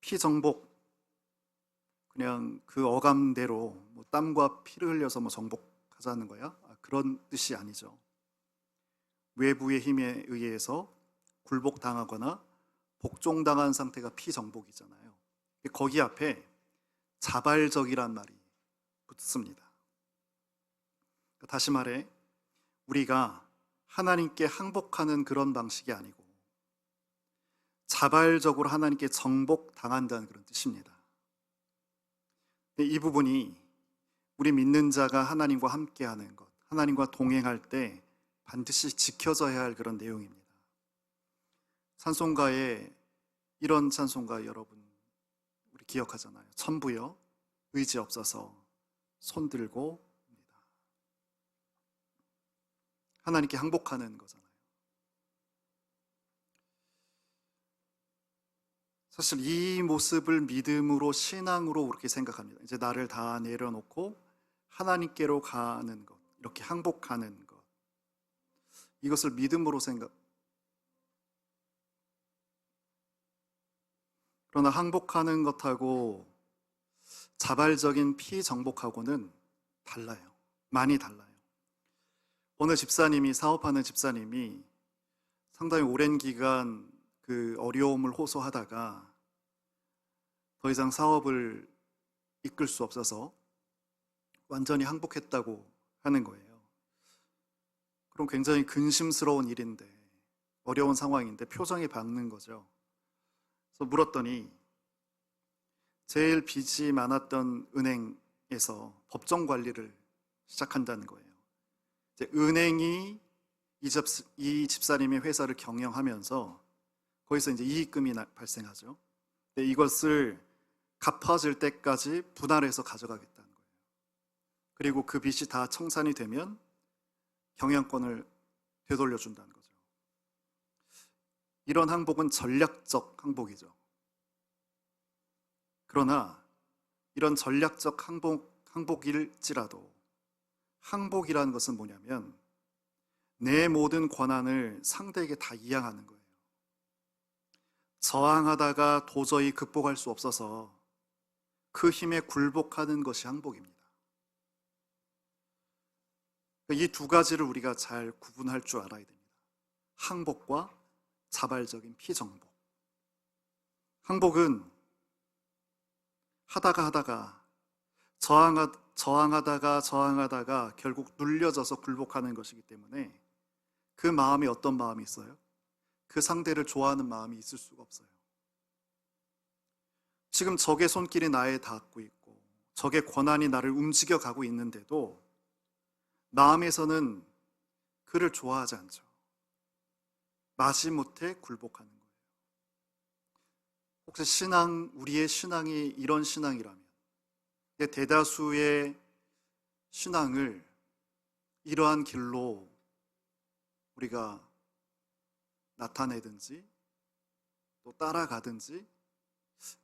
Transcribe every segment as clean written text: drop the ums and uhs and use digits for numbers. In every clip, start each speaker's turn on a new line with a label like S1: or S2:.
S1: 피정복, 그냥 그 어감대로 뭐 땀과 피를 흘려서 뭐 정복하자는 거야? 그런 뜻이 아니죠. 외부의 힘에 의해서 굴복당하거나 복종당한 상태가 피정복이잖아요. 거기 앞에 자발적이란 말이 붙습니다. 다시 말해, 우리가 하나님께 항복하는 그런 방식이 아니고 자발적으로 하나님께 정복당한다는 그런 뜻입니다. 이 부분이 우리 믿는 자가 하나님과 함께하는 것, 하나님과 동행할 때 반드시 지켜져야 할 그런 내용입니다. 찬송가에 이런 찬송가 여러분 우리 기억하잖아요. 천부여 의지 없어서 손들고 입니다. 하나님께 항복하는 거잖아요. 사실 이 모습을 믿음으로, 신앙으로 그렇게 생각합니다. 이제 나를 다 내려놓고 하나님께로 가는 것, 이렇게 항복하는 것, 이것을 믿음으로 생각. 그러나 항복하는 것하고 자발적인 피정복하고는 달라요. 많이 달라요. 어느 집사님이, 사업하는 집사님이 상당히 오랜 기간 그 어려움을 호소하다가 더 이상 사업을 이끌 수 없어서 완전히 항복했다고 하는 거예요. 그럼 굉장히 근심스러운 일인데, 어려운 상황인데 표정이 밝는 거죠. 그래서 물었더니 제일 빚이 많았던 은행에서 법정 관리를 시작한다는 거예요. 이제 은행이 이 집사님의 회사를 경영하면서 거기서 이제 이익금이 발생하죠. 근데 이것을 갚아질 때까지 분할해서 가져가겠다는 거예요. 그리고 그 빚이 다 청산이 되면 경영권을 되돌려준다는 거죠. 이런 항복은 전략적 항복이죠. 그러나 이런 전략적 항복일지라도 항복이라는 것은 뭐냐면 내 모든 권한을 상대에게 다 이양하는 거예요. 저항하다가 도저히 극복할 수 없어서 그 힘에 굴복하는 것이 항복입니다. 이 두 가지를 우리가 잘 구분할 줄 알아야 됩니다. 항복과 자발적인 피정복. 항복은 하다가 저항하다가 결국 눌려져서 굴복하는 것이기 때문에 그 마음이 어떤 마음이 있어요? 그 상대를 좋아하는 마음이 있을 수가 없어요. 지금 적의 손길이 나에 닿고 있고 적의 권한이 나를 움직여가고 있는데도 마음에서는 그를 좋아하지 않죠. 마지못해 굴복하는 거예요. 혹시 우리의 신앙이 이런 신앙이라면, 대다수의 신앙을 이러한 길로 우리가 나타내든지 또 따라가든지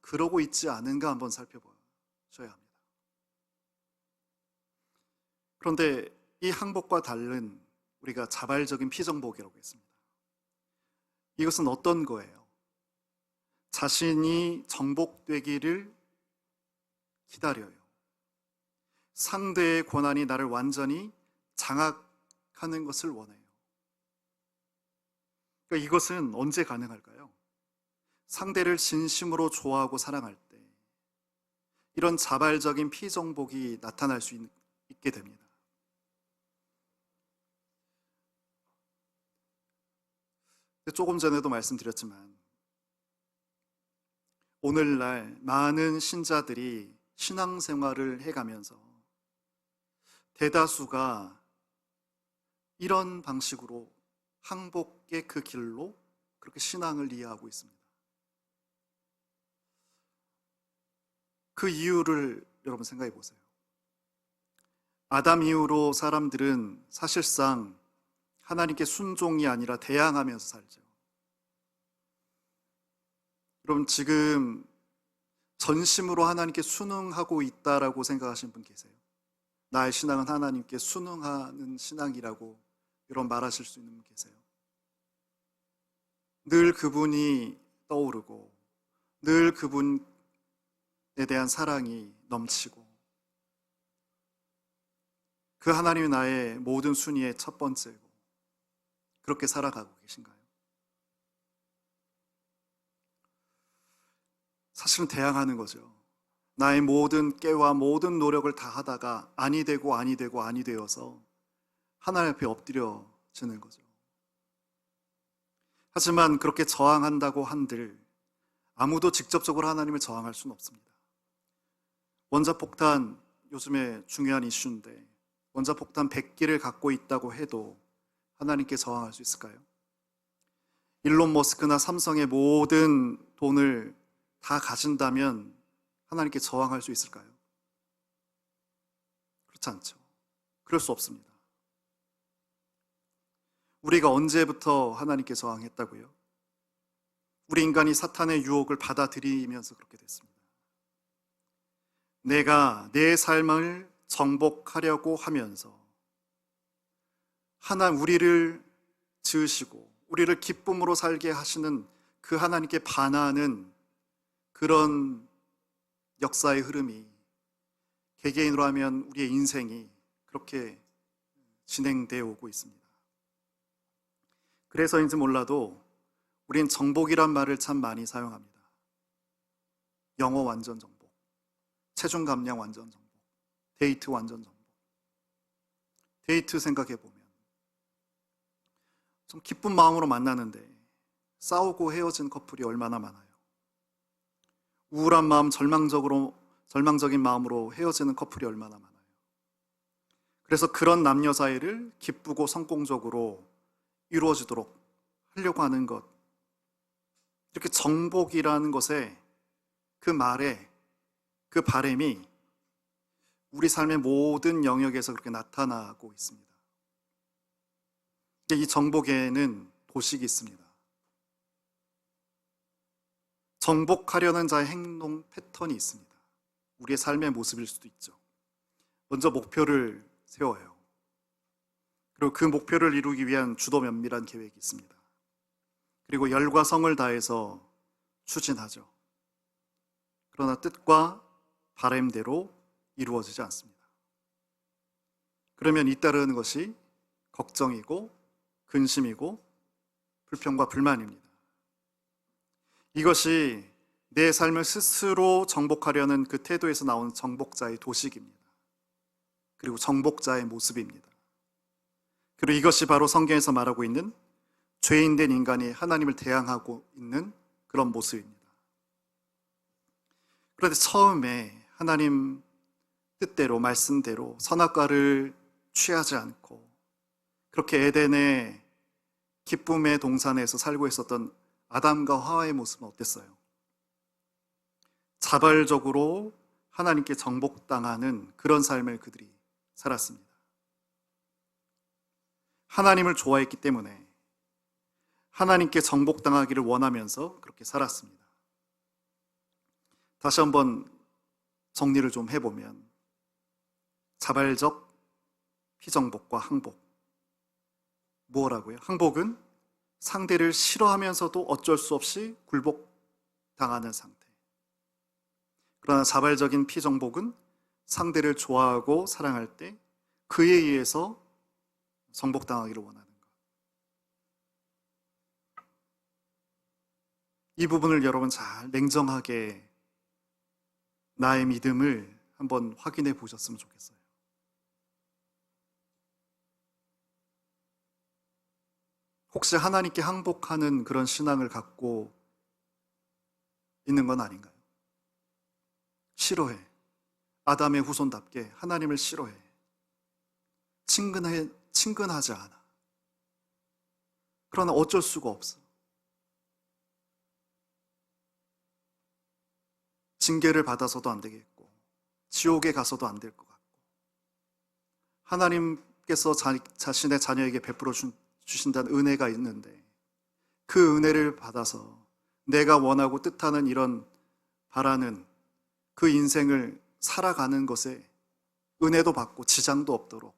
S1: 그러고 있지 않은가 한번 살펴보셔야 합니다. 그런데 이 항복과 다른 우리가 자발적인 피정복이라고 했습니다. 이것은 어떤 거예요? 자신이 정복되기를 기다려요. 상대의 권한이 나를 완전히 장악하는 것을 원해요. 그러니까 이것은 언제 가능할까요? 상대를 진심으로 좋아하고 사랑할 때 이런 자발적인 피정복이 나타날 수 있게 됩니다. 조금 전에도 말씀드렸지만 오늘날 많은 신자들이 신앙생활을 해가면서 대다수가 이런 방식으로 항복의 그 길로 그렇게 신앙을 이해하고 있습니다. 그 이유를 여러분 생각해 보세요. 아담 이후로 사람들은 사실상 하나님께 순종이 아니라 대항하면서 살죠. 여러분 지금 전심으로 하나님께 순응하고 있다라고 생각하시는 분 계세요? 나의 신앙은 하나님께 순응하는 신앙이라고 이런 말하실 수 있는 분 계세요? 늘 그분이 떠오르고 늘 그분 대한 사랑이 넘치고 그 하나님이 나의 모든 순위의 첫 번째고 그렇게 살아가고 계신가요? 사실은 대항하는 거죠. 나의 모든 깨와 모든 노력을 다 하다가 아니 되고 아니 되고 아니 되어서 하나님 앞에 엎드려지는 거죠. 하지만 그렇게 저항한다고 한들 아무도 직접적으로 하나님을 저항할 수는 없습니다. 원자폭탄 요즘에 중요한 이슈인데 원자폭탄 100기를 갖고 있다고 해도 하나님께 저항할 수 있을까요? 일론 머스크나 삼성의 모든 돈을 다 가진다면 하나님께 저항할 수 있을까요? 그렇지 않죠. 그럴 수 없습니다. 우리가 언제부터 하나님께 저항했다고요? 우리 인간이 사탄의 유혹을 받아들이면서 그렇게 됐습니다. 내가 내 삶을 정복하려고 하면서 우리를 지으시고 우리를 기쁨으로 살게 하시는 그 하나님께 반하는 그런 역사의 흐름이 개개인으로 하면 우리의 인생이 그렇게 진행되어 오고 있습니다. 그래서인지 몰라도 우린 정복이란 말을 참 많이 사용합니다. 영어 완전 정복, 체중 감량 완전 정복, 데이트 완전 정복. 데이트 생각해 보면 좀 기쁜 마음으로 만나는데 싸우고 헤어진 커플이 얼마나 많아요. 우울한 마음, 절망적인 마음으로 헤어지는 커플이 얼마나 많아요. 그래서 그런 남녀 사이를 기쁘고 성공적으로 이루어지도록 하려고 하는 것, 이렇게 정복이라는 것에 그 말에 그 바람이 우리 삶의 모든 영역에서 그렇게 나타나고 있습니다. 이 정복에는 도식이 있습니다. 정복하려는 자의 행동 패턴이 있습니다. 우리의 삶의 모습일 수도 있죠. 먼저 목표를 세워요. 그리고 그 목표를 이루기 위한 주도 면밀한 계획이 있습니다. 그리고 열과 성을 다해서 추진하죠. 그러나 뜻과 바람대로 이루어지지 않습니다. 그러면 잇따르는 것이 걱정이고 근심이고 불평과 불만입니다. 이것이 내 삶을 스스로 정복하려는 그 태도에서 나온 정복자의 도식입니다. 그리고 정복자의 모습입니다. 그리고 이것이 바로 성경에서 말하고 있는 죄인된 인간이 하나님을 대항하고 있는 그런 모습입니다. 그런데 처음에 하나님 뜻대로 말씀대로 선악과를 취하지 않고 그렇게 에덴의 기쁨의 동산에서 살고 있었던 아담과 하와의 모습은 어땠어요? 자발적으로 하나님께 정복당하는 그런 삶을 그들이 살았습니다. 하나님을 좋아했기 때문에 하나님께 정복당하기를 원하면서 그렇게 살았습니다. 다시 한번 정리를 좀 해보면 자발적 피정복과 항복. 뭐라고요? 항복은 상대를 싫어하면서도 어쩔 수 없이 굴복당하는 상태. 그러나 자발적인 피정복은 상대를 좋아하고 사랑할 때 그에 의해서 정복당하기를 원하는 것. 이 부분을 여러분 잘 냉정하게 나의 믿음을 한번 확인해 보셨으면 좋겠어요. 혹시 하나님께 항복하는 그런 신앙을 갖고 있는 건 아닌가요? 싫어해. 아담의 후손답게 하나님을 싫어해. 친근하지 않아. 그러나 어쩔 수가 없어. 징계를 받아서도 안 되겠고 지옥에 가서도 안 될 것 같고 하나님께서 자신의 자녀에게 베풀어 주신다는 은혜가 있는데 그 은혜를 받아서 내가 원하고 뜻하는 이런 바라는 그 인생을 살아가는 것에 은혜도 받고 지장도 없도록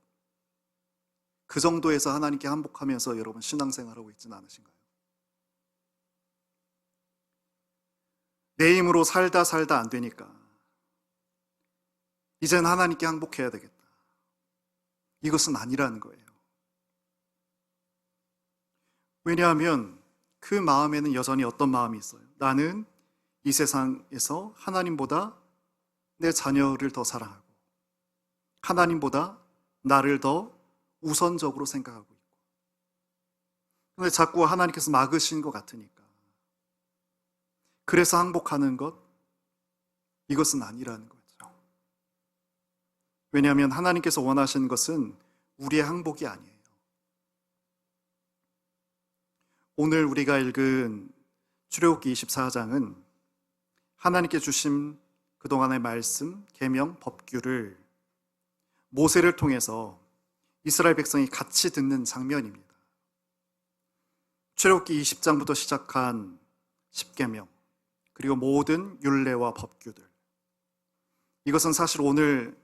S1: 그 정도에서 하나님께 항복하면서 여러분 신앙생활하고 있지는 않으신가요? 내 힘으로 살다 안 되니까 이제는 하나님께 항복해야 되겠다. 이것은 아니라는 거예요. 왜냐하면 그 마음에는 여전히 어떤 마음이 있어요? 나는 이 세상에서 하나님보다 내 자녀를 더 사랑하고 하나님보다 나를 더 우선적으로 생각하고 있고, 그런데 자꾸 하나님께서 막으신 것 같으니까, 그래서 항복하는 것, 이것은 아니라는 거죠. 왜냐하면 하나님께서 원하시는 것은 우리의 항복이 아니에요. 오늘 우리가 읽은 출애굽기 24장은 하나님께 주신 그동안의 말씀, 계명, 법규를 모세를 통해서 이스라엘 백성이 같이 듣는 장면입니다. 출애굽기 20장부터 시작한 10계명, 그리고 모든 율례와 법규들, 이것은 사실 오늘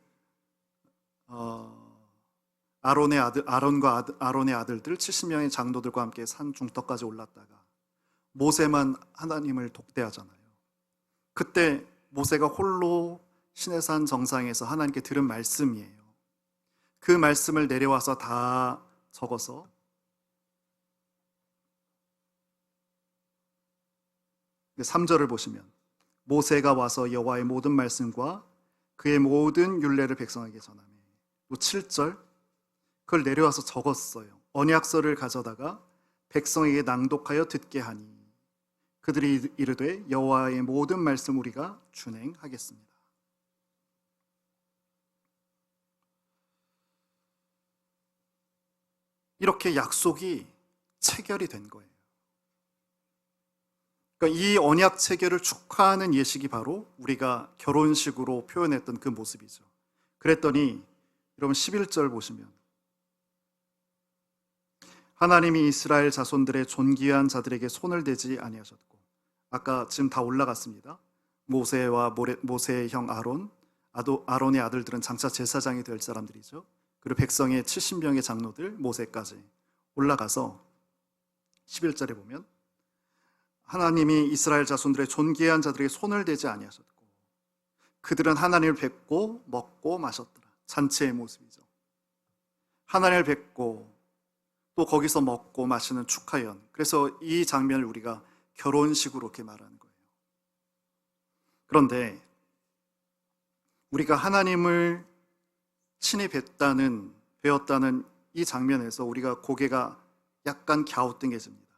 S1: 아론과 아론의 아들들 70명의 장로들과 함께 산 중턱까지 올랐다가 모세만 하나님을 독대하잖아요. 그때 모세가 홀로 시내산 정상에서 하나님께 들은 말씀이에요. 그 말씀을 내려와서 다 적어서 3절을 보시면, 모세가 와서 여호와의 모든 말씀과 그의 모든 율례를 백성에게 전하며, 또 7절, 그걸 내려와서 적었어요. 언약서를 가져다가 백성에게 낭독하여 듣게 하니 그들이 이르되 여호와의 모든 말씀 우리가 준행하겠습니다. 이렇게 약속이 체결이 된 거예요. 그러니까 이 언약 체결을 축하하는 예식이 바로 우리가 결혼식으로 표현했던 그 모습이죠. 그랬더니 여러분 11절 보시면, 하나님이 이스라엘 자손들의 존귀한 자들에게 손을 대지 아니하셨고, 아까 지금 다 올라갔습니다. 모세와 모세의 형 아론의 아들들은 장차 제사장이 될 사람들이죠. 그리고 백성의 70명의 장로들, 모세까지 올라가서 11절에 보면, 하나님이 이스라엘 자손들의 존귀한 자들에게 손을 대지 아니하셨고 그들은 하나님을 뵙고 먹고 마셨더라. 잔치의 모습이죠. 하나님을 뵙고 또 거기서 먹고 마시는 축하연. 그래서 이 장면을 우리가 결혼식으로 이렇게 말하는 거예요. 그런데 우리가 하나님을 친히 배웠다는 이 장면에서 우리가 고개가 약간 갸우뚱해집니다.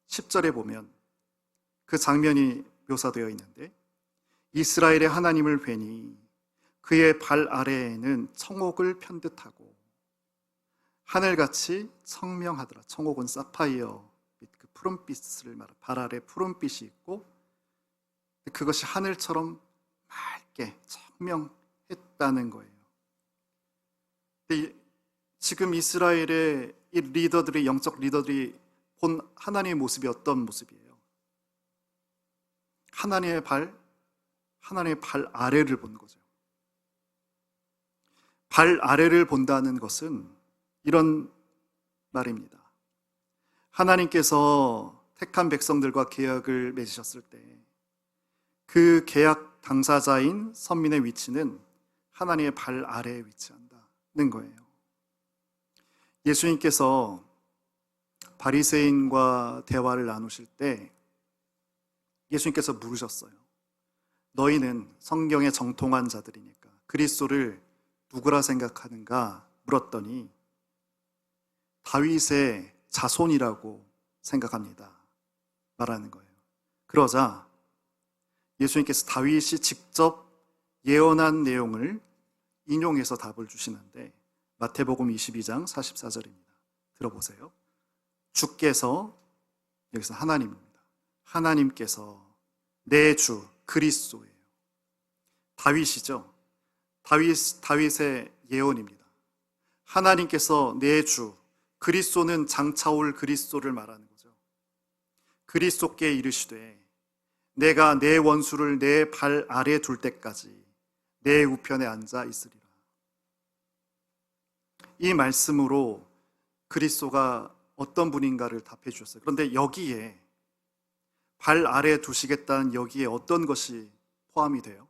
S1: 10절에 보면 그 장면이 묘사되어 있는데, 이스라엘의 하나님을 뵈니 그의 발 아래에는 청옥을 편듯하고 하늘같이 청명하더라. 청옥은 사파이어 빛, 그 푸른빛을 말해, 발 아래 푸른빛이 있고 그것이 하늘처럼 맑게 청명했다는 거예요. 지금 이스라엘의 이 리더들이, 영적 리더들이 본 하나님의 모습이 어떤 모습이에요? 하나님의 발 아래를 본 거죠. 발 아래를 본다는 것은 이런 말입니다. 하나님께서 택한 백성들과 계약을 맺으셨을 때 그 계약 당사자인 선민의 위치는 하나님의 발 아래에 위치한다는 거예요. 예수님께서 바리새인과 대화를 나누실 때 예수님께서 물으셨어요. 너희는 성경에 정통한 자들이니까 그리스도를 누구라 생각하는가 물었더니 다윗의 자손이라고 생각합니다 말하는 거예요. 그러자 예수님께서 다윗이 직접 예언한 내용을 인용해서 답을 주시는데, 마태복음 22장 44절입니다. 들어보세요. 주께서, 여기서 하나님입니다. 하나님께서 내 주 그리스도예요. 다윗이죠. 다윗의 예언입니다. 하나님께서 내 주 그리스도는 장차 올 그리스도를 말하는 거죠. 그리스도께 이르시되 내가 내 원수를 내 발 아래 둘 때까지 내 우편에 앉아 있으리라. 이 말씀으로 그리스도가 어떤 분인가를 답해 주셨어요. 그런데 여기에 발 아래 두시겠다는 여기에 어떤 것이 포함이 돼요?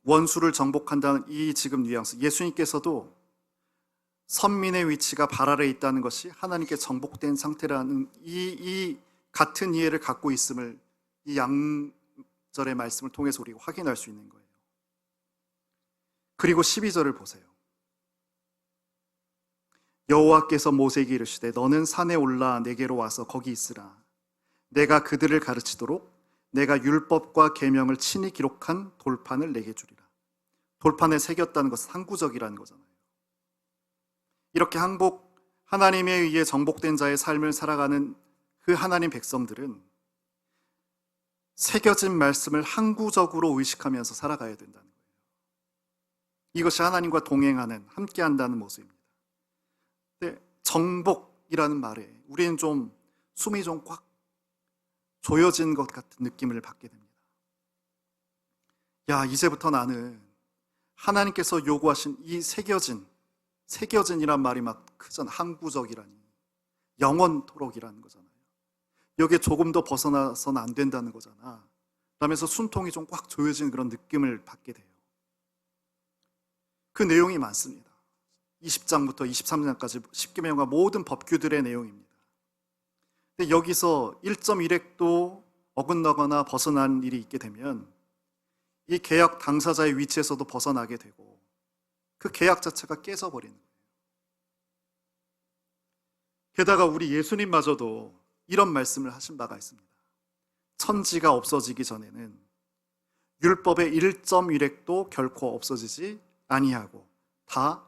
S1: 원수를 정복한다는 이 지금 뉘앙스, 예수님께서도 선민의 위치가 발 아래에 있다는 것이 하나님께 정복된 상태라는 이 같은 이해를 갖고 있음을 이 양절의 말씀을 통해서 우리가 확인할 수 있는 거예요. 그리고 12절을 보세요. 여호와께서 모세에게 이르시되 너는 산에 올라 내게로 와서 거기 있으라. 내가 그들을 가르치도록 내가 율법과 계명을 친히 기록한 돌판을 내게 주리라. 돌판에 새겼다는 것은 항구적이라는 거잖아요. 이렇게 하나님에 의해 정복된 자의 삶을 살아가는 그 하나님 백성들은 새겨진 말씀을 항구적으로 의식하면서 살아가야 된다는 거예요. 이것이 하나님과 동행하는, 함께한다는 모습입니다. 근데 정복이라는 말에 우리는 좀 숨이 좀 꽉 조여진 것 같은 느낌을 받게 됩니다. 야, 이제부터 나는 하나님께서 요구하신 이 새겨진이란 말이 막 크잖아. 항구적이라니, 영원토록이라는 거잖아요. 여기에 조금 더 벗어나서는 안 된다는 거잖아. 그러면서 숨통이 좀 꽉 조여진 그런 느낌을 받게 돼요. 그 내용이 많습니다. 20장부터 23장까지 십계명과 모든 법규들의 내용입니다. 근데 여기서 1.1획도 어긋나거나 벗어난 일이 있게 되면 이 계약 당사자의 위치에서도 벗어나게 되고 그 계약 자체가 깨져버리는 거예요. 게다가 우리 예수님마저도 이런 말씀을 하신 바가 있습니다. 천지가 없어지기 전에는 율법의 1.1획도 결코 없어지지 아니하고 다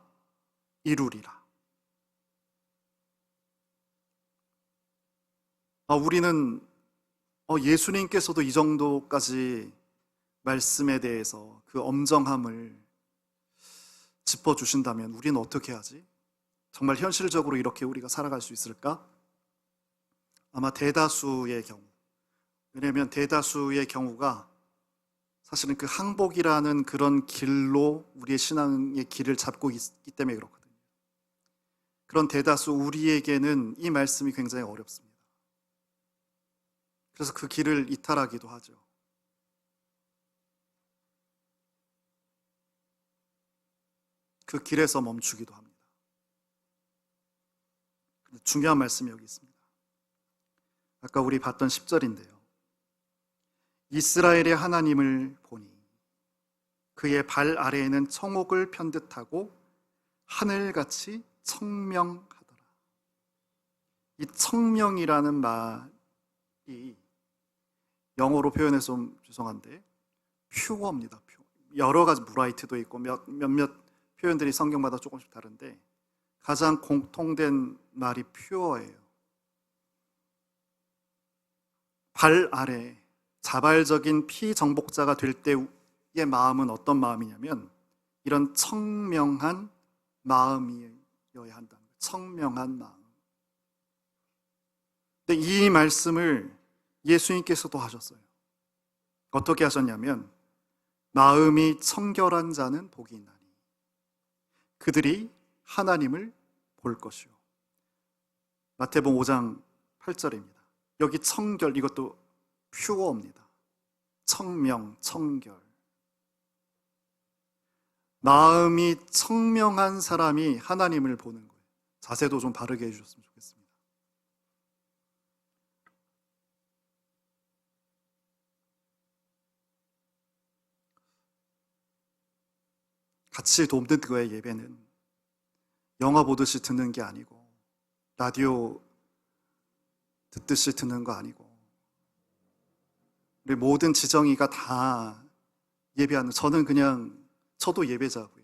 S1: 이루리라. 우리는 예수님께서도 이 정도까지 말씀에 대해서 그 엄정함을 짚어주신다면 우리는 어떻게 하지? 정말 현실적으로 이렇게 우리가 살아갈 수 있을까? 아마 대다수의 경우, 왜냐하면 대다수의 경우가 사실은 그 항복이라는 그런 길로 우리의 신앙의 길을 잡고 있기 때문에 그렇거든요. 그런 대다수 우리에게는 이 말씀이 굉장히 어렵습니다. 그래서 그 길을 이탈하기도 하죠. 그 길에서 멈추기도 합니다. 중요한 말씀이 여기 있습니다. 아까 우리 봤던 10절인데요. 이스라엘의 하나님을 보니 그의 발 아래에는 청옥을 편듯하고 하늘같이 청명하더라. 이 청명이라는 말이 영어로 표현해서 좀 죄송한데 퓨어입니다. 여러 가지 브라이트도 있고 몇몇 표현들이 성경마다 조금씩 다른데 가장 공통된 말이 퓨어예요. 발 아래 자발적인 피정복자가 될 때의 마음은 어떤 마음이냐면 이런 청명한 마음이어야 한다는 거예요. 청명한 마음. 근데 이 말씀을 예수님께서도 하셨어요. 어떻게 하셨냐면 마음이 청결한 자는 복이 있나니 그들이 하나님을 볼 것이요. 마태복음 5장 8절입니다. 여기 청결, 이것도 퓨어입니다. 청명, 청결. 마음이 청명한 사람이 하나님을 보는 거예요. 자세도 좀 바르게 해주셨으면 좋겠습니다. 같이 돕는 거예요. 예배는 영화 보듯이 듣는 게 아니고 라디오 듣듯이 듣는 거 아니고 우리 모든 지정이가 다 예배하는, 저도 예배자고요.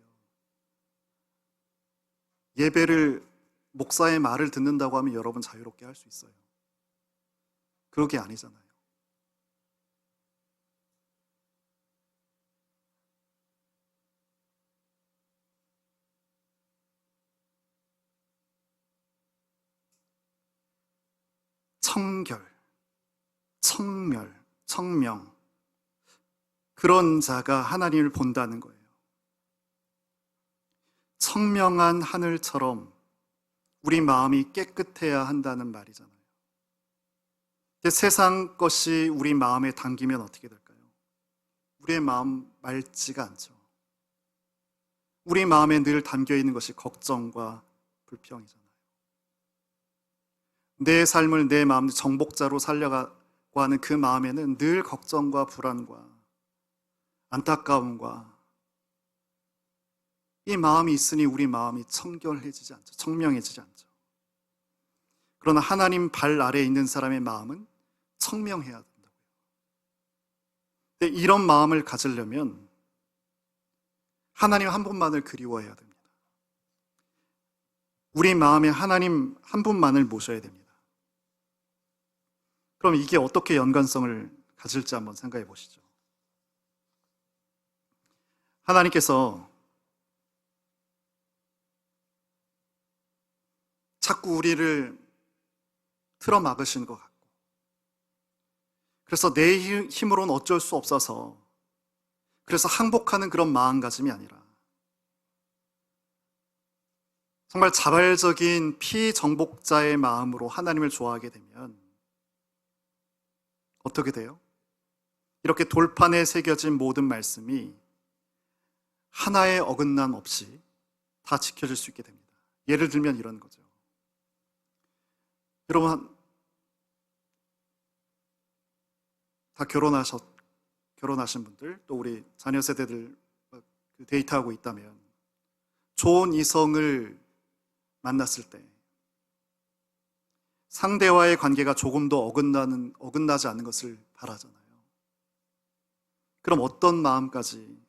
S1: 예배를 목사의 말을 듣는다고 하면 여러분 자유롭게 할 수 있어요. 그게 아니잖아요. 청결, 청멸, 청명, 그런 자가 하나님을 본다는 거예요. 청명한 하늘처럼 우리 마음이 깨끗해야 한다는 말이잖아요. 근데 세상 것이 우리 마음에 담기면 어떻게 될까요? 우리의 마음 맑지가 않죠. 우리 마음에 늘 담겨 있는 것이 걱정과 불평이잖아요. 내 삶을 내 마음 정복자로 살려가고 하는 그 마음에는 늘 걱정과 불안과 안타까움과 이 마음이 있으니 우리 마음이 청결해지지 않죠. 청명해지지 않죠. 그러나 하나님 발 아래에 있는 사람의 마음은 청명해야 된다고요. 근데 이런 마음을 가지려면 하나님 한 분만을 그리워해야 됩니다. 우리 마음에 하나님 한 분만을 모셔야 됩니다. 그럼 이게 어떻게 연관성을 가질지 한번 생각해 보시죠. 하나님께서 자꾸 우리를 틀어막으신 것 같고, 그래서 내 힘으로는 어쩔 수 없어서, 그래서 항복하는 그런 마음가짐이 아니라 정말 자발적인 피정복자의 마음으로 하나님을 좋아하게 되면 어떻게 돼요? 이렇게 돌판에 새겨진 모든 말씀이 하나의 어긋남 없이 다 지켜질 수 있게 됩니다. 예를 들면 이런 거죠. 여러분 다 결혼하신 분들, 또 우리 자녀 세대들 데이트하고 있다면 좋은 이성을 만났을 때 상대와의 관계가 조금도 어긋나지 않는 것을 바라잖아요. 그럼 어떤 마음까지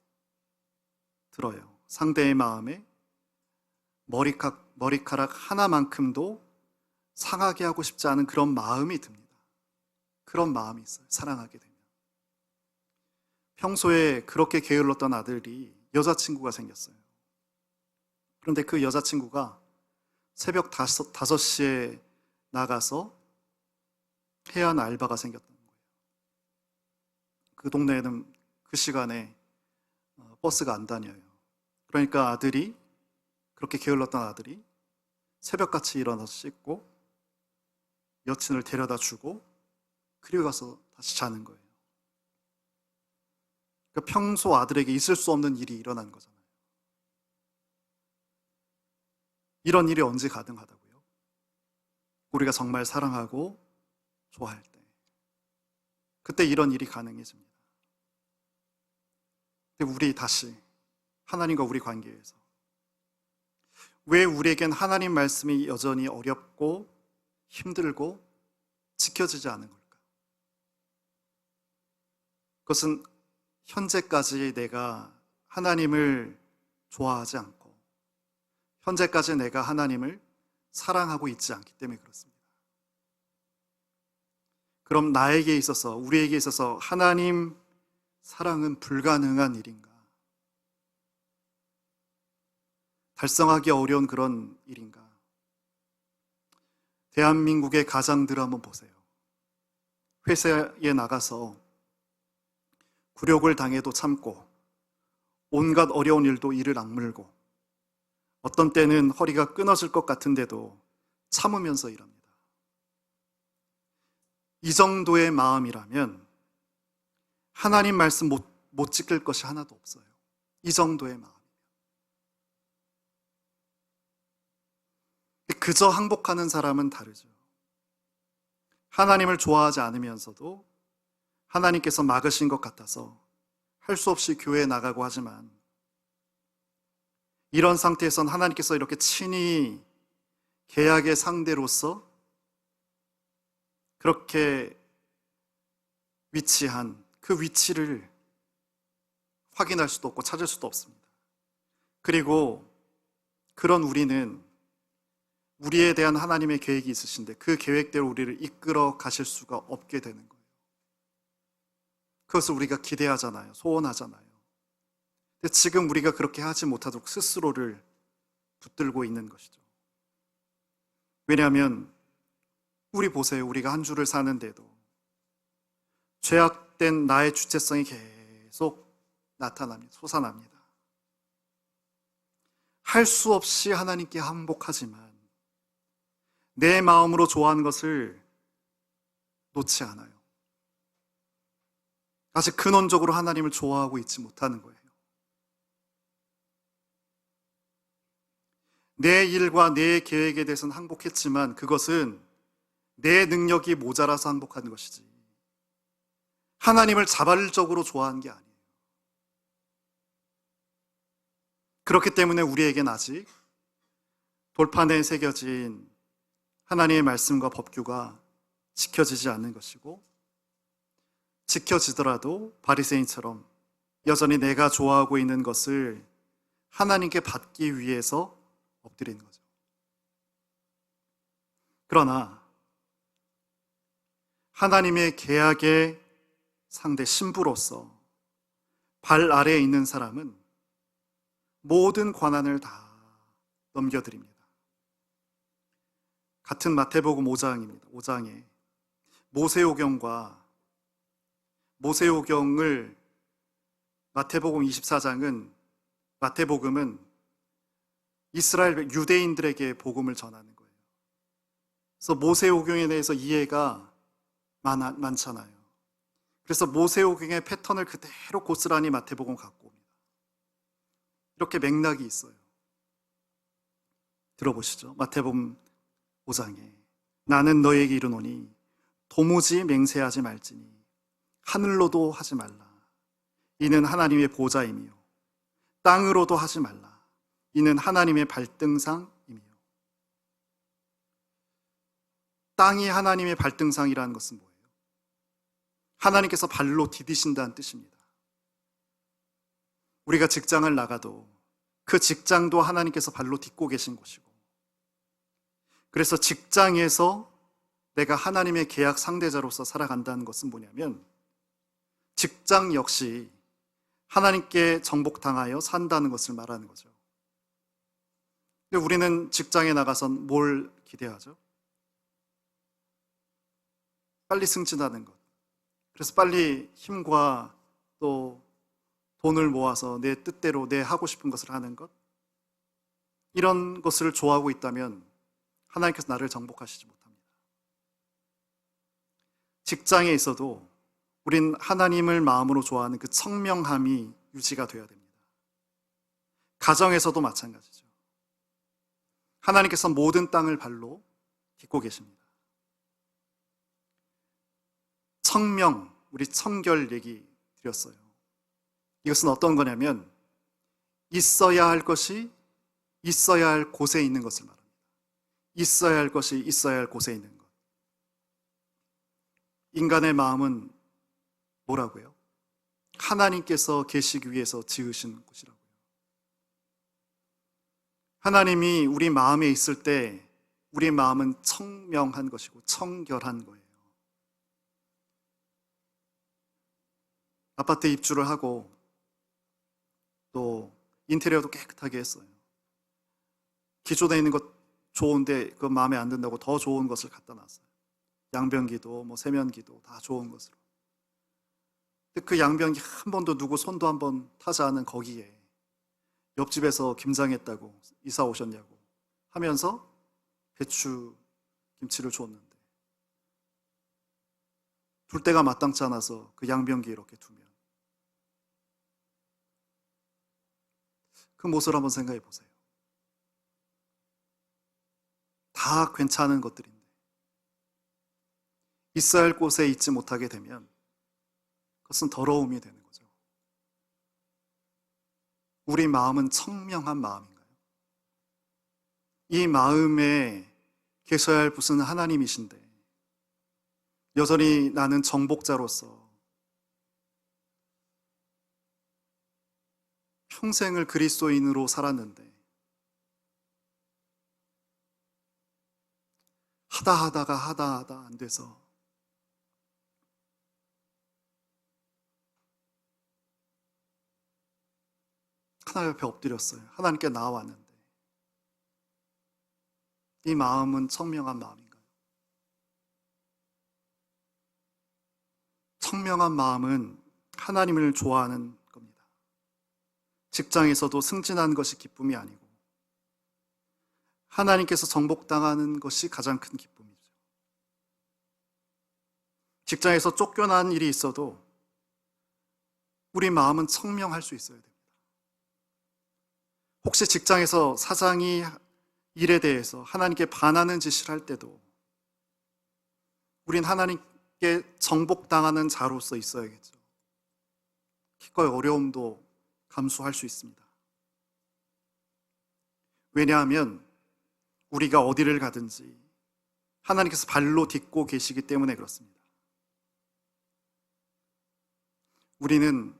S1: 들어요? 상대의 마음에 머리카락 하나만큼도 상하게 하고 싶지 않은 그런 마음이 듭니다. 그런 마음이 있어요. 사랑하게 되면. 평소에 그렇게 게을렀던 아들이 여자친구가 생겼어요. 그런데 그 여자친구가 새벽 5시에 나가서 해야 하는 알바가 생겼다는 거예요. 그 동네에는 그 시간에 버스가 안 다녀요. 그러니까 그렇게 게을렀던 아들이 새벽같이 일어나서 씻고 여친을 데려다 주고 그리고 가서 다시 자는 거예요. 그러니까 평소 아들에게 있을 수 없는 일이 일어난 거잖아요. 이런 일이 언제 가능하다고요? 우리가 정말 사랑하고 좋아할 때, 그때 이런 일이 가능해집니다. 근데 우리 다시 하나님과 우리 관계에서 왜 우리에겐 하나님 말씀이 여전히 어렵고 힘들고 지켜지지 않은 걸까? 그것은 현재까지 내가 하나님을 좋아하지 않고 현재까지 내가 하나님을 사랑하고 있지 않기 때문에 그렇습니다. 그럼 나에게 있어서, 우리에게 있어서 하나님 사랑은 불가능한 일인가? 달성하기 어려운 그런 일인가? 대한민국의 가장들을 한번 보세요. 회사에 나가서 굴욕을 당해도 참고 온갖 어려운 일도 이를 악물고 어떤 때는 허리가 끊어질 것 같은데도 참으면서 일합니다. 이 정도의 마음이라면 하나님 말씀 못 지킬 것이 하나도 없어요. 이 정도의 마음. 그저 항복하는 사람은 다르죠. 하나님을 좋아하지 않으면서도 하나님께서 막으신 것 같아서 할 수 없이 교회에 나가고 하지만 이런 상태에선 하나님께서 이렇게 친히 계약의 상대로서 그렇게 위치한 그 위치를 확인할 수도 없고 찾을 수도 없습니다. 그리고 그런 우리는 우리에 대한 하나님의 계획이 있으신데 그 계획대로 우리를 이끌어 가실 수가 없게 되는 거예요. 그것을 우리가 기대하잖아요. 소원하잖아요. 근데 지금 우리가 그렇게 하지 못하도록 스스로를 붙들고 있는 것이죠. 왜냐하면 우리 보세요. 우리가 한 주를 사는데도 죄악된 나의 주체성이 계속 나타납니다. 솟아납니다. 할 수 없이 하나님께 항복하지만 내 마음으로 좋아하는 것을 놓지 않아요. 아직 근원적으로 하나님을 좋아하고 있지 못하는 거예요. 내 일과 내 계획에 대해서는 항복했지만 그것은 내 능력이 모자라서 항복한 것이지 하나님을 자발적으로 좋아한 게 아니에요. 그렇기 때문에 우리에겐 아직 돌판에 새겨진 하나님의 말씀과 법규가 지켜지지 않는 것이고, 지켜지더라도 바리새인처럼 여전히 내가 좋아하고 있는 것을 하나님께 받기 위해서 엎드리는 거죠. 그러나 하나님의 계약의 상대 신부로서 발 아래에 있는 사람은 모든 권한을 다 넘겨드립니다. 같은 마태복음 5장입니다. 5장에 모세오경과 모세오경을 마태복음 24장은 마태복음은 이스라엘 유대인들에게 복음을 전하는 거예요. 그래서 모세오경에 대해서 이해가 많잖아요. 그래서 모세오경의 패턴을 그대로 고스란히 마태복음 갖고 옵니다. 이렇게 맥락이 있어요. 들어보시죠. 마태복음 5장에 나는 너에게 이르노니 도무지 맹세하지 말지니 하늘로도 하지 말라. 이는 하나님의 보좌이며 땅으로도 하지 말라. 이는 하나님의 발등상이며. 땅이 하나님의 발등상이라는 것은 뭐예요? 하나님께서 발로 디디신다는 뜻입니다. 우리가 직장을 나가도 그 직장도 하나님께서 발로 딛고 계신 곳이고, 그래서 직장에서 내가 하나님의 계약 상대자로서 살아간다는 것은 뭐냐면 직장 역시 하나님께 정복당하여 산다는 것을 말하는 거죠. 근데 우리는 직장에 나가선 뭘 기대하죠? 빨리 승진하는 것. 그래서 빨리 힘과 또 돈을 모아서 내 뜻대로 내 하고 싶은 것을 하는 것. 이런 것을 좋아하고 있다면 하나님께서 나를 정복하시지 못합니다. 직장에 있어도 우린 하나님을 마음으로 좋아하는 그 청명함이 유지가 되어야 됩니다. 가정에서도 마찬가지죠. 하나님께서 모든 땅을 발로 딛고 계십니다. 청명, 우리 청결 얘기 드렸어요. 이것은 어떤 거냐면 있어야 할 것이 있어야 할 곳에 있는 것을 말합니다. 있어야 할 것이 있어야 할 곳에 있는 것. 인간의 마음은 뭐라고요? 하나님께서 계시기 위해서 지으신 곳이라고요. 하나님이 우리 마음에 있을 때 우리 마음은 청명한 것이고 청결한 거예요. 아파트 입주를 하고 또 인테리어도 깨끗하게 했어요. 기존에 있는 것 좋은데 그 마음에 안 든다고 더 좋은 것을 갖다 놨어요. 양변기도 세면기도 다 좋은 것으로. 근데 그 양변기 한 번도 누구 손도 한 번 타지 않은 거기에 옆집에서 김장했다고 이사 오셨냐고 하면서 배추 김치를 줬는데 둘 때가 마땅치 않아서 그 양변기에 이렇게 두면 그 모습을 한번 생각해 보세요. 다 괜찮은 것들인데 있어야 할 곳에 있지 못하게 되면 그것은 더러움이 되는 거죠. 우리 마음은 청명한 마음인가요? 이 마음에 계셔야 할 분은 하나님이신데 여전히 나는 정복자로서 평생을 그리스도인으로 살았는데 하다가 안 돼서 하나님 옆에 엎드렸어요. 하나님께 나아왔는데 이 마음은 청명한 마음인가요? 청명한 마음은 하나님을 좋아하는 겁니다. 직장에서도 승진하는 것이 기쁨이 아니고 하나님께서 정복당하는 것이 가장 큰 기쁨이죠. 직장에서 쫓겨난 일이 있어도 우리 마음은 청명할 수 있어야 됩니다. 혹시 직장에서 사장이 일에 대해서 하나님께 반하는 짓을 할 때도 우린 하나님께 정복당하는 자로서 있어야겠죠. 기꺼이 어려움도 감수할 수 있습니다. 왜냐하면 우리가 어디를 가든지 하나님께서 발로 딛고 계시기 때문에 그렇습니다. 우리는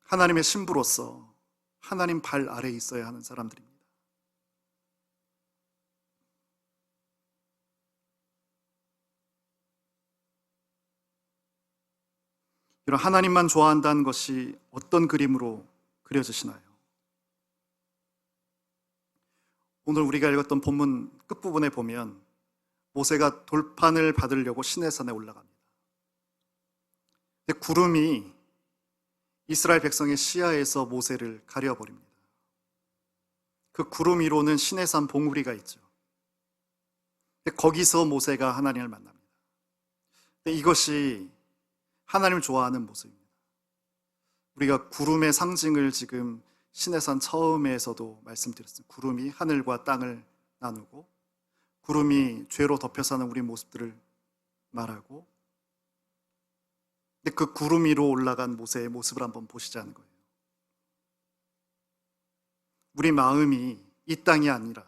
S1: 하나님의 신부로서 하나님 발 아래에 있어야 하는 사람들입니다. 이런 하나님만 좋아한다는 것이 어떤 그림으로 그려지시나요? 오늘 우리가 읽었던 본문 끝부분에 보면 모세가 돌판을 받으려고 시내산에 올라갑니다. 근데 구름이 이스라엘 백성의 시야에서 모세를 가려버립니다. 그 구름 위로는 시내산 봉우리가 있죠. 근데 거기서 모세가 하나님을 만납니다. 근데 이것이 하나님을 좋아하는 모습입니다. 우리가 구름의 상징을 지금 시내산 처음에서도 말씀드렸습니다. 구름이 하늘과 땅을 나누고 구름이 죄로 덮여 사는 우리 모습들을 말하고, 근데 그 구름 위로 올라간 모세의 모습을 한번 보시자는 거예요. 우리 마음이 이 땅이 아니라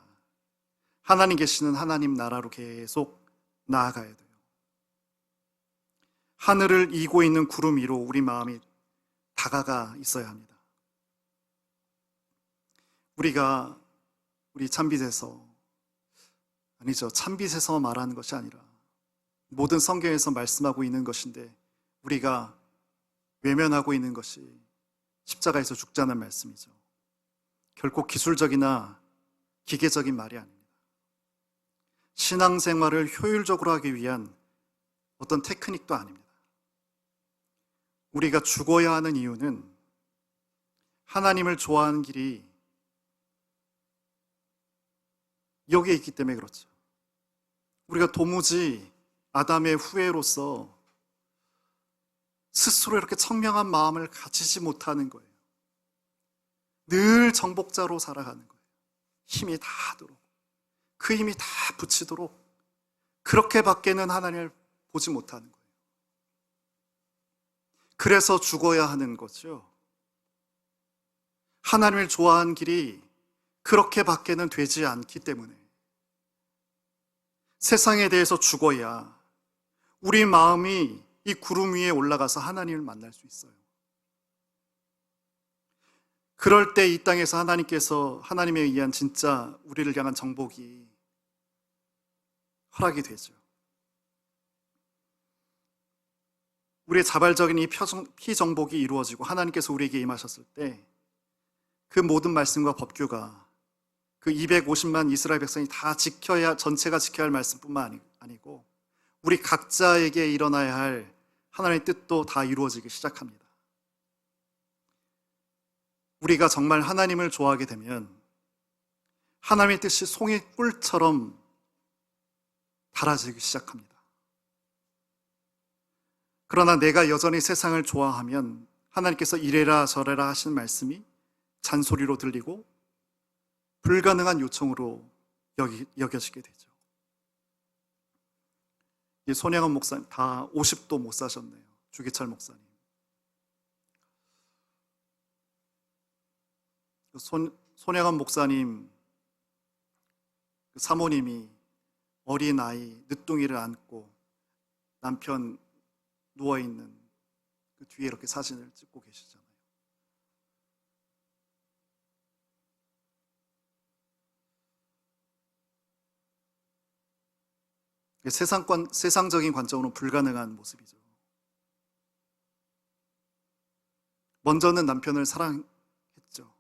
S1: 하나님 계시는 하나님 나라로 계속 나아가야 돼요. 하늘을 이고 있는 구름 위로 우리 마음이 다가가 있어야 합니다. 우리가 우리 참빛에서, 아니죠, 참빛에서 말하는 것이 아니라 모든 성경에서 말씀하고 있는 것인데 우리가 외면하고 있는 것이 십자가에서 죽자는 말씀이죠. 결코 기술적이나 기계적인 말이 아닙니다. 신앙생활을 효율적으로 하기 위한 어떤 테크닉도 아닙니다. 우리가 죽어야 하는 이유는 하나님을 좋아하는 길이 여기에 있기 때문에 그렇죠. 우리가 도무지 아담의 후예로서 스스로 이렇게 청명한 마음을 가지지 못하는 거예요. 늘 정복자로 살아가는 거예요. 힘이 닿도록, 그 힘이 다 붙이도록 그렇게 밖에는 하나님을 보지 못하는 거예요. 그래서 죽어야 하는 거죠. 하나님을 좋아하는 길이 그렇게 밖에는 되지 않기 때문에 세상에 대해서 죽어야 우리 마음이 이 구름 위에 올라가서 하나님을 만날 수 있어요. 그럴 때 이 땅에서 하나님께서 하나님에 의한 진짜 우리를 향한 정복이 허락이 되죠. 우리의 자발적인 이 피정복이 이루어지고 하나님께서 우리에게 임하셨을 때 그 모든 말씀과 법규가 그 250만 이스라엘 백성이 다 지켜야, 전체가 지켜야 할 말씀뿐만 아니고 우리 각자에게 일어나야 할 하나님의 뜻도 다 이루어지기 시작합니다. 우리가 정말 하나님을 좋아하게 되면 하나님의 뜻이 송이꿀처럼 달아지기 시작합니다. 그러나 내가 여전히 세상을 좋아하면 하나님께서 이래라 저래라 하시는 말씀이 잔소리로 들리고 불가능한 요청으로 여겨지게 되죠. 이 손양원 목사님 다 50도 못 사셨네요. 주기철 목사님. 손양원 목사님 사모님이 어린 아이 늦둥이를 안고 남편 누워있는 그 뒤에 이렇게 사진을 찍고 계시잖아요. 세상적인 관점으로는 불가능한 모습이죠. 먼저는 남편을 사랑했죠.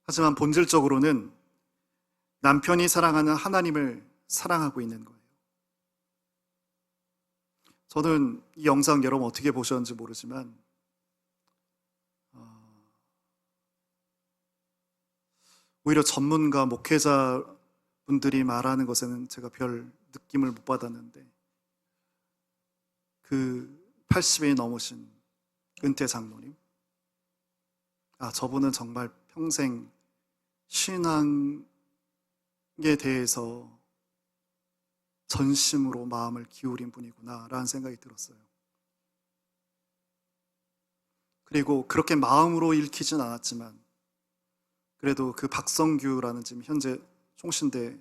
S1: 하지만 본질적으로는 남편이 사랑하는 하나님을 사랑하고 있는 거예요. 저는 이 영상 여러분 어떻게 보셨는지 모르지만 오히려 전문가, 목회자 분들이 말하는 것에는 제가 별 느낌을 못 받았는데 그 80이 넘으신 은퇴 장로님, 저분은 정말 평생 신앙 대해서 전심으로 마음을 기울인 분이구나라는 생각이 들었어요. 그리고 그렇게 마음으로 읽히진 않았지만 그래도 그 박성규라는 지금 현재 총신대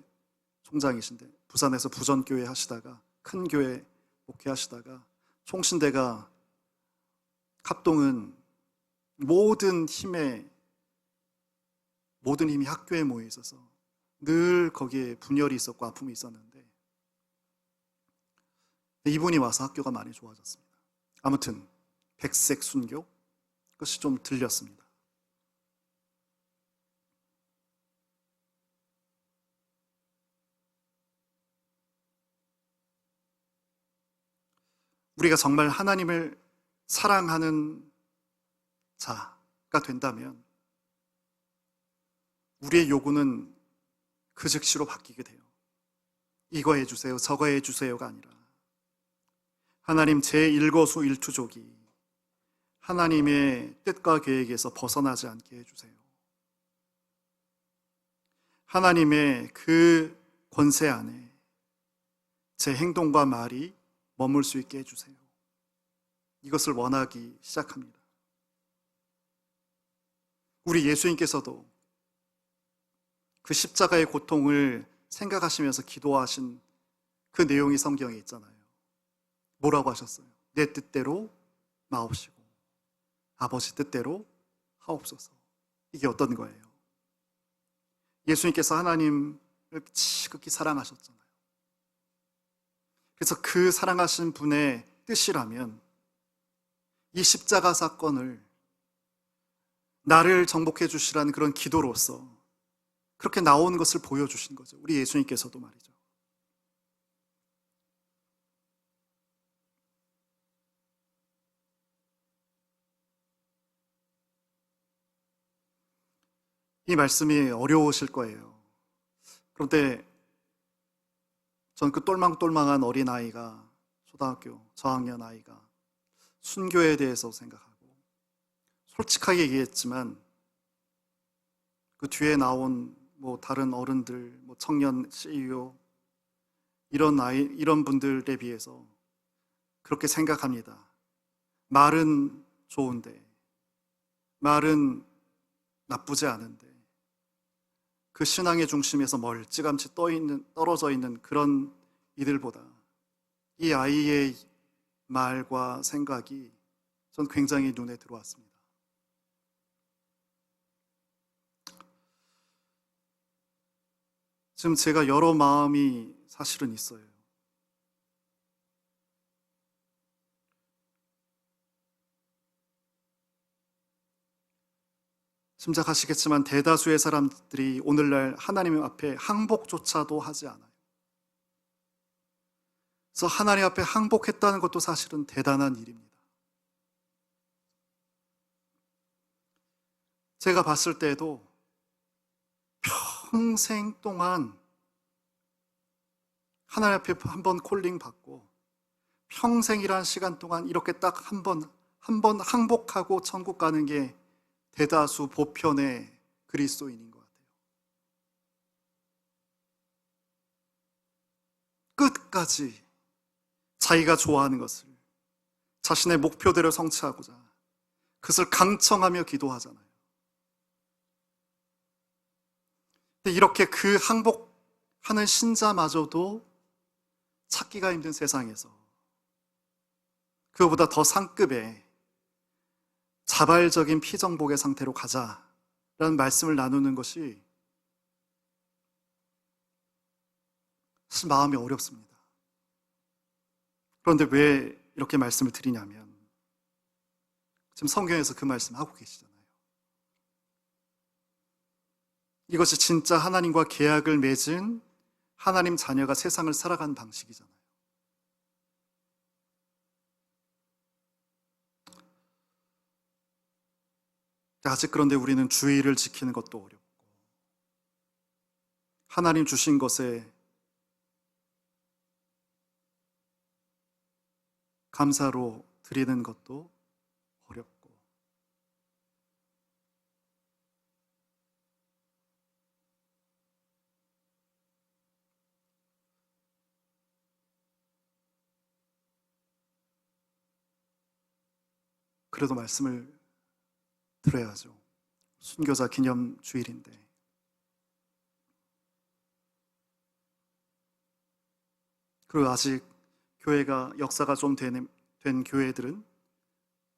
S1: 총장이신데 부산에서 부전교회 하시다가 큰 교회 목회하시다가 총신대가 합동은 모든 힘이 학교에 모여 있어서 늘 거기에 분열이 있었고 아픔이 있었는데 이분이 와서 학교가 많이 좋아졌습니다. 아무튼 백색 순교 그것이 좀 들렸습니다. 우리가 정말 하나님을 사랑하는 자가 된다면 우리의 요구는 그 즉시로 바뀌게 돼요. 이거 해주세요, 저거 해주세요가 아니라 하나님 제 일거수일투족이 하나님의 뜻과 계획에서 벗어나지 않게 해주세요. 하나님의 그 권세 안에 제 행동과 말이 머물 수 있게 해주세요. 이것을 원하기 시작합니다. 우리 예수님께서도 그 십자가의 고통을 생각하시면서 기도하신 그 내용이 성경에 있잖아요. 뭐라고 하셨어요? 내 뜻대로 마옵시고 아버지 뜻대로 하옵소서. 이게 어떤 거예요? 예수님께서 하나님을 지극히 사랑하셨잖아요. 그래서 그 사랑하신 분의 뜻이라면 이 십자가 사건을 나를 정복해 주시라는 그런 기도로서 그렇게 나오는 것을 보여주신 거죠. 우리 예수님께서도 말이죠. 이 말씀이 어려우실 거예요. 그런데 전 그 똘망똘망한 어린아이가 초등학교 저학년 아이가 순교에 대해서 생각하고 솔직하게 얘기했지만 그 뒤에 나온 다른 어른들, 청년 CEO 이런 분들에 비해서 그렇게 생각합니다. 말은 좋은데, 말은 나쁘지 않은데, 그 신앙의 중심에서 멀찌감치 떨어져 있는 그런 이들보다 이 아이의 말과 생각이 전 굉장히 눈에 들어왔습니다. 지금 제가 여러 마음이 사실은 있어요. 짐작하시겠지만 대다수의 사람들이 오늘날 하나님 앞에 항복조차도 하지 않아요. 그래서 하나님 앞에 항복했다는 것도 사실은 대단한 일입니다. 제가 봤을 때에도 평생 동안 하나님 앞에 한번 콜링 받고 평생이란 시간 동안 이렇게 딱 한 번 항복하고 천국 가는 게 대다수 보편의 그리스도인인 것 같아요. 끝까지 자기가 좋아하는 것을 자신의 목표대로 성취하고자 그것을 강청하며 기도하잖아요. 근데 이렇게 그 항복하는 신자마저도 찾기가 힘든 세상에서 그거보다 더 상급의 자발적인 피정복의 상태로 가자라는 말씀을 나누는 것이 사실 마음이 어렵습니다. 그런데 왜 이렇게 말씀을 드리냐면 지금 성경에서 그 말씀 하고 계시잖아요. 이것이 진짜 하나님과 계약을 맺은 하나님 자녀가 세상을 살아가는 방식이잖아요. 아직 그런데 우리는 주의를 지키는 것도 어렵고 하나님 주신 것에 감사로 드리는 것도 어렵고 그래도 말씀을 드려야죠. 순교자 기념 주일인데. 그리고 아직 교회가 역사가 좀 된 교회들은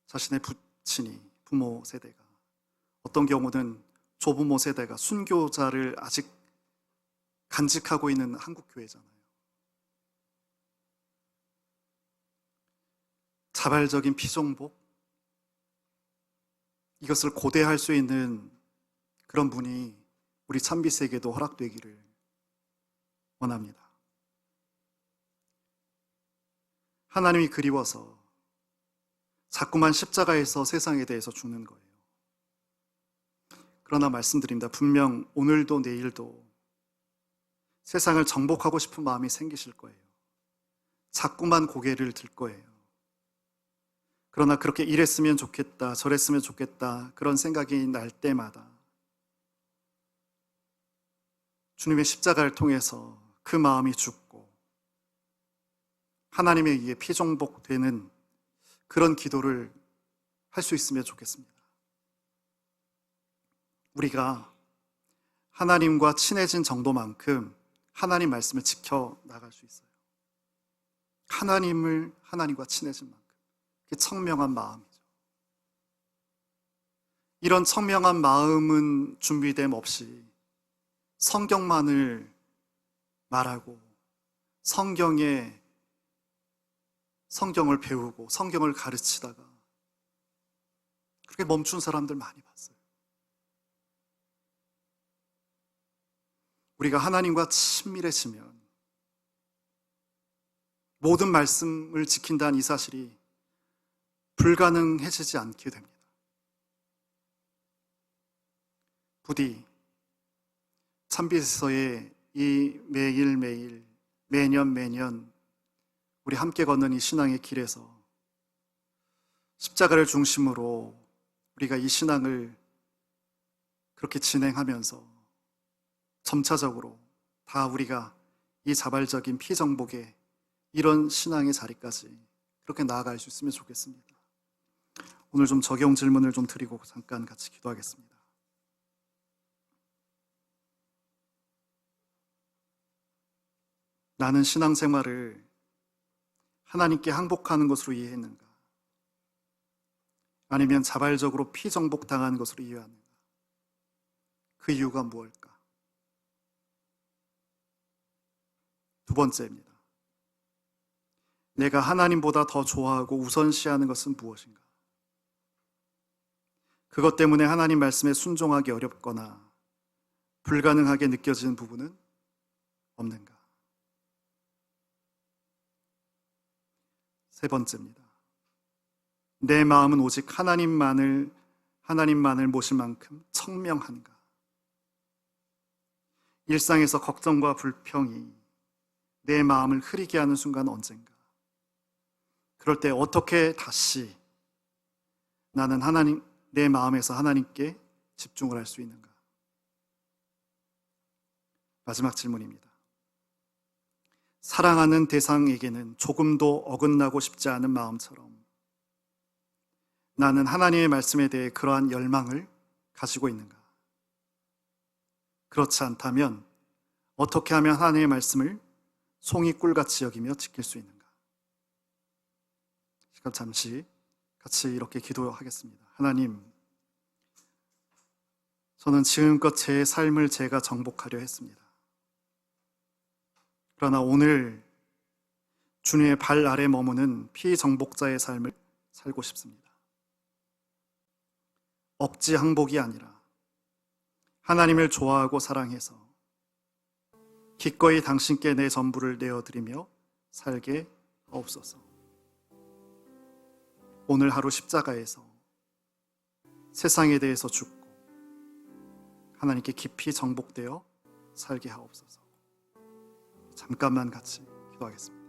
S1: 자신의 부모 세대가, 어떤 경우는 조부모 세대가 순교자를 아직 간직하고 있는 한국 교회잖아요. 자발적인 피정복, 이것을 고대할 수 있는 그런 분이 우리 참빛에게도 허락되기를 원합니다. 하나님이 그리워서 자꾸만 십자가에서 세상에 대해서 죽는 거예요. 그러나 말씀드립니다. 분명 오늘도 내일도 세상을 정복하고 싶은 마음이 생기실 거예요. 자꾸만 고개를 들 거예요. 그러나 그렇게 이랬으면 좋겠다, 저랬으면 좋겠다, 그런 생각이 날 때마다 주님의 십자가를 통해서 그 마음이 죽고 하나님에 의해 피정복되는 그런 기도를 할 수 있으면 좋겠습니다. 우리가 하나님과 친해진 정도만큼 하나님 말씀을 지켜 나갈 수 있어요. 하나님과 친해진 만큼. 그게 청명한 마음이죠. 이런 청명한 마음은 준비됨 없이 성경만을 말하고 성경을 배우고 성경을 가르치다가 그렇게 멈춘 사람들 많이 봤어요. 우리가 하나님과 친밀해지면 모든 말씀을 지킨다는 이 사실이 불가능해지지 않게 됩니다. 부디 참빛에서의 이 매일매일, 매년 우리 함께 걷는 이 신앙의 길에서 십자가를 중심으로 우리가 이 신앙을 그렇게 진행하면서 점차적으로 다 우리가 이 자발적인 피정복의 이런 신앙의 자리까지 그렇게 나아갈 수 있으면 좋겠습니다. 오늘 좀 적용 질문을 좀 드리고 잠깐 같이 기도하겠습니다. 나는 신앙생활을 하나님께 항복하는 것으로 이해했는가? 아니면 자발적으로 피정복당하는 것으로 이해하는가? 그 이유가 무엇일까? 두 번째입니다. 내가 하나님보다 더 좋아하고 우선시하는 것은 무엇인가? 그것 때문에 하나님 말씀에 순종하기 어렵거나 불가능하게 느껴지는 부분은 없는가? 세 번째입니다. 내 마음은 오직 하나님만을 모실 만큼 청명한가? 일상에서 걱정과 불평이 내 마음을 흐리게 하는 순간 언젠가? 그럴 때 어떻게 다시 나는 내 마음에서 하나님께 집중을 할 수 있는가? 마지막 질문입니다. 사랑하는 대상에게는 조금도 어긋나고 싶지 않은 마음처럼 나는 하나님의 말씀에 대해 그러한 열망을 가지고 있는가? 그렇지 않다면 어떻게 하면 하나님의 말씀을 송이 꿀같이 여기며 지킬 수 있는가? 시간 잠시 같이 이렇게 기도하겠습니다. 하나님, 저는 지금껏 제 삶을 제가 정복하려 했습니다. 그러나 오늘 주님의 발 아래 머무는 피정복자의 삶을 살고 싶습니다. 억지 항복이 아니라 하나님을 좋아하고 사랑해서 기꺼이 당신께 내 전부를 내어드리며 살게 하옵소서. 오늘 하루 십자가에서 세상에 대해서 죽고 하나님께 깊이 정복되어 살게 하옵소서. 잠깐만 같이 기도하겠습니다.